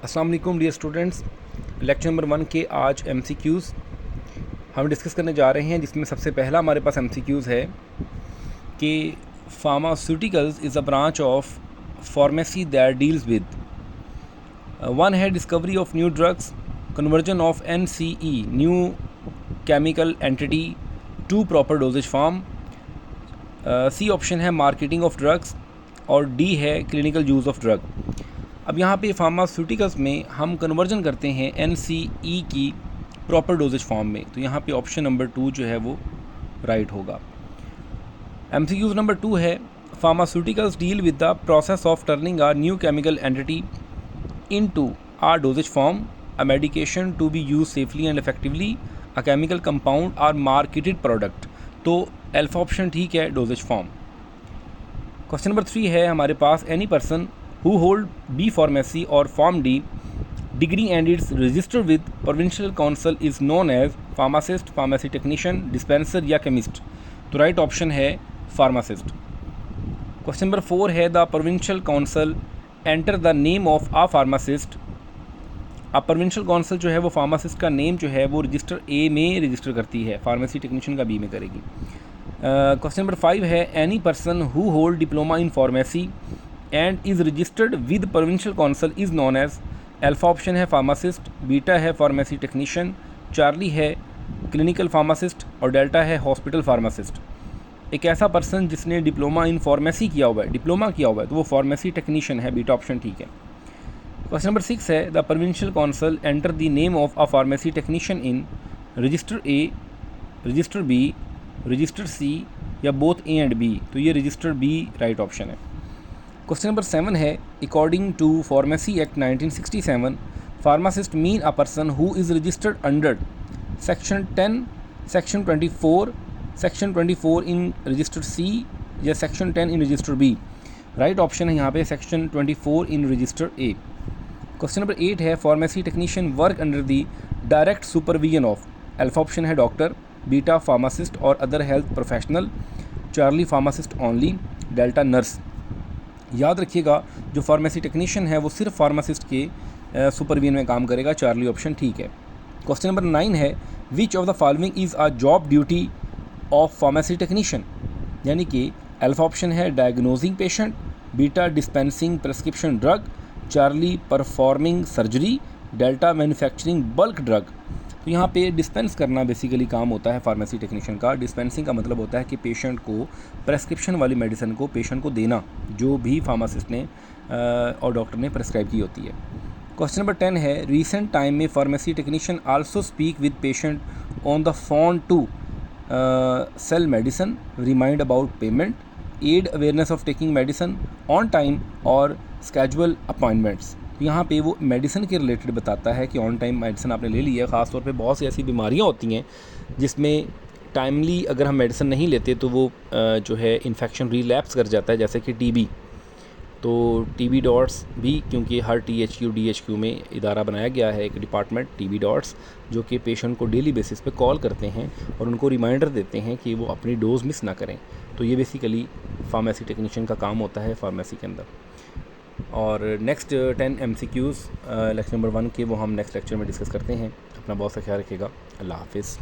अस्सलाम वालेकुम dear students. Lecture number 1 के आज MCQs हम डिस्कस करने जा रहे हैं, जिसमें सबसे पहला हमारे पास MCQs है कि pharmaceuticals is a branch of pharmacy that deals with one है discovery of new drugs, conversion of NCE new chemical entity to proper dosage form, C option है मार्केटिंग ऑफ ड्रग्स और डी है clinical use of drug. अब यहाँ पे pharmaceuticals में हम conversion करते हैं NCE की प्रॉपर डोजेज फॉर्म में, तो यहाँ पे ऑप्शन नंबर 2 जो है वो राइट होगा। MCQs नंबर 2 है pharmaceuticals deal with the process of turning a new chemical entity into a dosage form, a medication to be use safely and effectively, a chemical compound or marketed product. तो alpha option ठीक है, dosage form. Question number 3 है हमारे पास any person who hold B pharmacy or Form D degree and is registered with provincial council is known as pharmacist, pharmacy technician, dispenser या chemist। तो right option है pharmacist. Question number 4 है the provincial council enter the name of a pharmacist. अब provincial council जो है वो pharmacist का name जो है वो रजिस्टर A में रजिस्टर करती है, फार्मेसी टेक्नीशियन का B में करेगी। क्वेश्चन नंबर 5 है any person who hold diploma in pharmacy and is registered with provincial council is known as. Alpha option है फार्मासिस्ट, बीटा है फार्मेसी टेक्नीशियन, चार्ली है क्लिनिकल फार्मासिस्ट और डेल्टा है hospital pharmacist. एक ऐसा पर्सन जिसने diploma in pharmacy किया हुआ है, डिप्लोमा किया हुआ है, तो वो फार्मेसी टेक्नीशियन है, बीटा ऑप्शन ठीक है। क्वेश्चन नंबर 6 है the provincial council enter the name of a pharmacy technician in register A, register B, register C या बोथ A एंड B। तो ये रजिस्टर B राइट ऑप्शन है। Question number 7 है according to pharmacy act 1967 pharmacist mean a person who is registered under section 10, section 24, section 24 in register C या section 10 in register B। Right option है यहाँ पे section 24 in register A। Question number 8 है pharmacy technician work under the direct supervision of. Alpha option है doctor, beta pharmacist और other health professional, Charlie pharmacist only, delta nurse. याद रखिएगा जो pharmacy technician है वो सिर्फ फार्मासिस्ट के सुपरविजन में काम करेगा, चार्ली ऑप्शन ठीक है। क्वेश्चन नंबर 9 है विच of the following is a job duty of pharmacy technician. यानी कि अल्फा ऑप्शन है diagnosing patient, beta dispensing prescription drug, Charlie performing surgery, delta manufacturing bulk drug. तो यहाँ पे डिस्पेंस करना बेसिकली काम होता है फार्मेसी टेक्नीशियन का। डिस्पेंसिंग का मतलब होता है कि पेशेंट को प्रेस्क्रिप्शन वाली मेडिसिन को पेशेंट को देना, जो भी फार्मासिस्ट ने और डॉक्टर ने प्रेस्क्राइब की होती है। क्वेश्चन नंबर 10 है रिसेंट टाइम में pharmacy technician also speak with patient on the phone to sell medicine, remind about payment, add awareness of taking medicine on time और स्केजुअल अपॉइंटमेंट्स। यहाँ पे वो मेडिसिन के रिलेटेड बताता है कि ऑन टाइम मेडिसिन आपने ले ली है। ख़ास तौर पे बहुत सी ऐसी बीमारियाँ होती हैं जिसमें टाइमली अगर हम मेडिसिन नहीं लेते तो वो जो है इन्फेक्शन रिलैप्स कर जाता है, जैसे कि TB। तो TB डॉट्स भी, क्योंकि हर THQ DHQ में इदारा बनाया गया है, एक डिपार्टमेंट TB डॉट्स, जो कि पेशेंट को डेली बेसिस पे कॉल करते हैं और उनको रिमाइंडर देते हैं कि वो अपनी डोज मिस ना करें। तो ये बेसिकली फार्मेसी टेक्नीशियन का काम होता है फार्मेसी के अंदर। और नेक्स्ट 10 MCQs लेक्चर नंबर 1 के वो हम नेक्स्ट लेक्चर में डिस्कस करते हैं। अपना बहुत सा ख्याल रखिएगा। अल्लाह हाफिज़।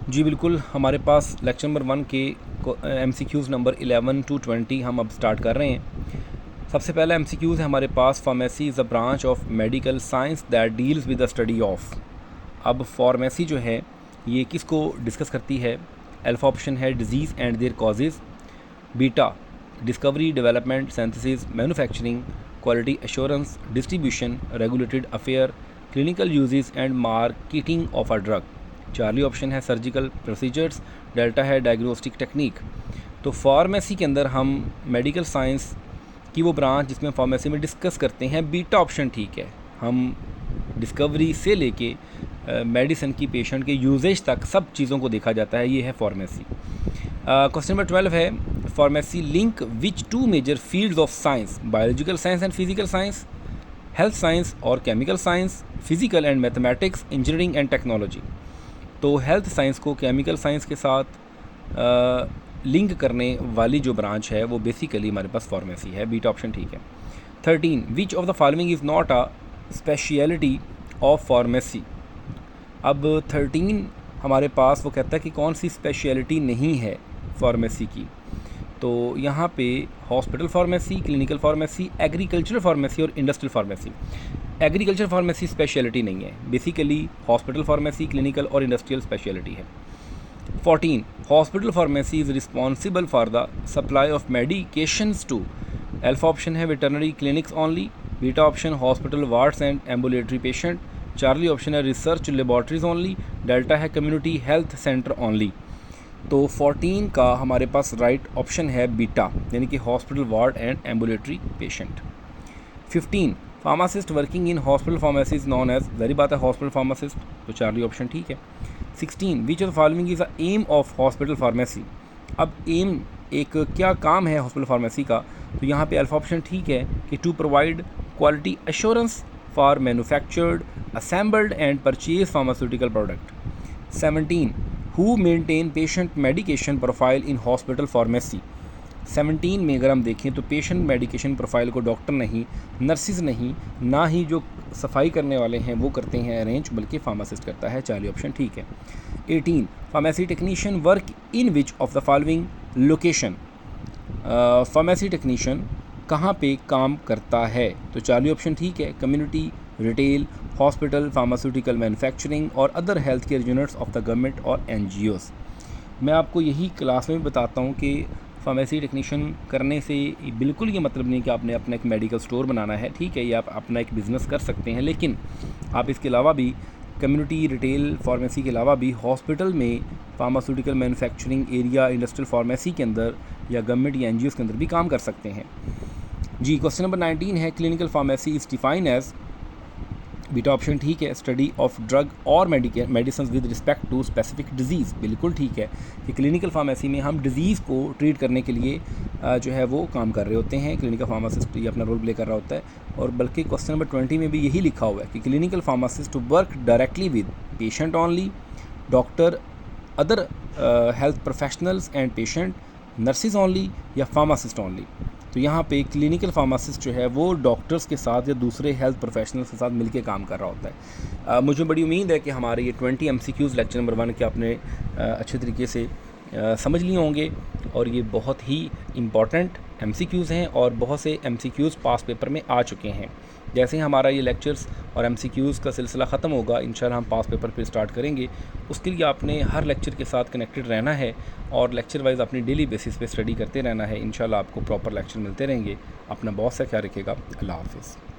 जी बिल्कुल, हमारे पास लेक्चर नंबर 1 के MCQs नंबर 11 to 20 हम अब स्टार्ट कर रहे हैं। सबसे पहला MCQs है हमारे पास pharmacy is a branch of medical science that deals with the study of. अब फार्मेसी जो है ये किसको डिस्कस करती है? अल्फा ऑप्शन है diseases and their causes, beta discovery development synthesis manufacturing quality assurance distribution regulated affair clinical uses and marketing of a drug, Charlie option है surgical procedures, delta है डायग्नोस्टिक टेक्निक। तो pharmacy के अंदर हम medical science की वो branch जिसमें pharmacy में डिस्कस करते हैं, बीटा ऑप्शन ठीक है। हम डिस्कवरी से लेके मेडिसिन की पेशेंट के यूजेज तक सब चीज़ों को देखा जाता है, ये है फार्मेसी। क्वेश्चन नंबर 12 है pharmacy link which two major fields of science, biological science and physical science, health science और chemical science, physical and mathematics, engineering and technology. तो हेल्थ साइंस को केमिकल साइंस के साथ लिंक करने वाली जो branch है वो बेसिकली हमारे पास फार्मेसी है। बीटा ऑप्शन ठीक है। 13 विच of the following is not a speciality of pharmacy. अब 13 हमारे पास वो कहता है कि कौन सी स्पेशलिटी नहीं है फार्मेसी की। तो यहाँ पे hospital pharmacy, clinical pharmacy, agricultural pharmacy और industrial pharmacy. Agriculture pharmacy speciality नहीं है, बेसिकली हॉस्पिटल फार्मेसी, क्लिनिकल और इंडस्ट्रियल स्पेशलिटी है। 14 hospital pharmacy is responsible for the supply of medications to. Alpha option है veterinary clinics only, beta option hospital wards and ambulatory patient, Charlie option है research laboratories only, delta है community health centre only. तो 14 का हमारे पास right option है beta, यानी कि hospital ward and ambulatory patient. 15 pharmacist working in hospital pharmacy is known as, जारी बात है हॉस्पिटल फार्मासिस्ट, तो चार्ली ऑप्शन ठीक है। 16 which of the following is the aim of hospital pharmacy. अब एम एक क्या काम है हॉस्पिटल फार्मेसी का, तो यहाँ पे अल्फा ऑप्शन ठीक है कि to provide quality assurance for manufactured, assembled and purchase pharmaceutical product. 17 who maintain patient medication profile in hospital pharmacy. 17 में अगर हम देखें तो पेशेंट मेडिकेशन प्रोफाइल को डॉक्टर नहीं, नर्सिस नहीं, ना ही जो सफाई करने वाले हैं वो करते हैं अरेंज, बल्कि फार्मासिस्ट करता है। चार्ली ऑप्शन ठीक है। 18 pharmacy technician work in which of the following location. Pharmacy technician कहाँ पे काम करता है, तो चार्ली ऑप्शन ठीक है, community, retail, hospital, pharmaceutical manufacturing और other health care units of the government और NGOs। मैं आपको यही क्लास में भी बताता हूँ कि फार्मेसी टेक्नीशियन करने से बिल्कुल ये मतलब नहीं कि आपने अपना एक मेडिकल स्टोर बनाना है, ठीक है, या आप अपना एक बिज़नेस कर सकते हैं, लेकिन आप इसके अलावा भी कम्युनिटी, रिटेल, फार्मेसी के अलावा भी हॉस्पिटल में, pharmaceutical manufacturing area, industrial pharmacy के अंदर या गवर्नमेंट या NGOs के अंदर भी काम कर सकते हैं। जी, क्वेश्चन नंबर 19 है clinical pharmacy is define as, beta option ठीक है, स्टडी ऑफ ड्रग और medicine with respect to specific disease. बिल्कुल ठीक है कि क्लिनिकल फार्मेसी में हम डिजीज़ को ट्रीट करने के लिए जो है वो काम कर रहे होते हैं, क्लिनिकल फार्मासिस्ट ये अपना रोल प्ले कर रहा होता है। और बल्कि क्वेश्चन नंबर 20 में भी यही लिखा हुआ है कि clinical pharmacist work directly with patient only, doctor, other health professionals and patient, nurses only या फार्मासिस्ट ओनली। तो यहाँ पे क्लिनिकल फार्मासिस्ट जो है वो डॉक्टर्स के साथ या दूसरे हेल्थ प्रोफेशनल्स के साथ मिलके काम कर रहा होता है। मुझे बड़ी उम्मीद है कि हमारे ये 20 MCQs लेक्चर नंबर 1 के आपने अच्छे तरीके से समझ लिए होंगे, और ये बहुत ही इम्पॉर्टेंट MCQs हैं और बहुत से MCQs पास पेपर में आ चुके हैं। जैसे ही हमारा ये लेक्चर्स और MCQs का सिलसिला ख़त्म होगा, इंशाल्लाह हम पास पेपर पे स्टार्ट करेंगे। उसके लिए आपने हर लेक्चर के साथ कनेक्टेड रहना है और लेक्चर वाइज अपनी डेली बेसिस पे स्टडी करते रहना है। इंशाल्लाह आपको प्रॉपर लेक्चर मिलते रहेंगे। अपना बहुत सा ख्याल रखिएगा। अल्लाह हाफ़िज़।